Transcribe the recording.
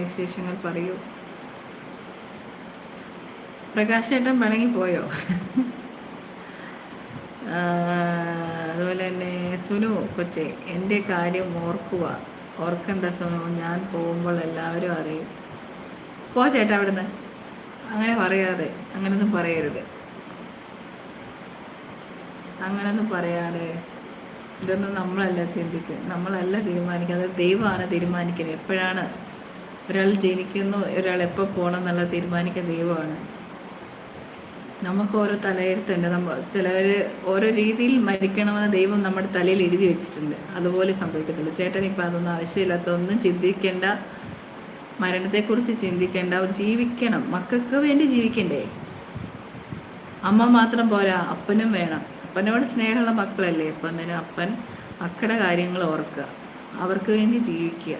വിശേഷങ്ങൾ പറയൂ. പ്രകാശേട്ടൻ പിണങ്ങിപ്പോയോ? അതുപോലെ തന്നെ സുനു കൊച്ചെ, എൻ്റെ കാര്യം ഓർക്കണ്ട സുനു, ഞാൻ പോകുമ്പോൾ എല്ലാവരും അറിയും. പോ ചേട്ടാ അവിടുന്ന്. അങ്ങനെ പറയാതെ, അങ്ങനൊന്നും പറയരുത്, അങ്ങനൊന്നും പറയാതെ. ഇതൊന്നും നമ്മളല്ല ചിന്തിക്കുക, നമ്മളല്ല തീരുമാനിക്കുക, അത് ദൈവമാണ് തീരുമാനിക്കുന്നത്. എപ്പോഴാണ് ഒരാൾ ജനിക്കുന്നു, ഒരാൾ എപ്പോൾ പോകണം എന്നുള്ളത് തീരുമാനിക്കുന്ന ദൈവമാണ്. നമുക്ക് ഓരോ തലയെഴുത്തുണ്ട്. ചിലവർ ഓരോ രീതിയിൽ മരിക്കണമെന്ന് ദൈവം നമ്മുടെ തലയിൽ എഴുതി വെച്ചിട്ടുണ്ട്. അതുപോലെ സംഭവിക്കത്തുള്ളൂ. ചേട്ടൻ ഇപ്പം അതൊന്നും ആവശ്യമില്ലാത്തൊന്നും ചിന്തിക്കേണ്ട, മരണത്തെക്കുറിച്ച് ചിന്തിക്കേണ്ട. ജീവിക്കണം, മക്കൾക്ക് വേണ്ടി ജീവിക്കണ്ടേ? അമ്മ മാത്രം പോരാ, അപ്പനും വേണം. അപ്പനോട് സ്നേഹമുള്ള മക്കളല്ലേ. അപ്പം തന്നെ അപ്പൻ മക്കളുടെ കാര്യങ്ങൾ ഓർക്കുക, അവർക്ക് വേണ്ടി ജീവിക്കുക.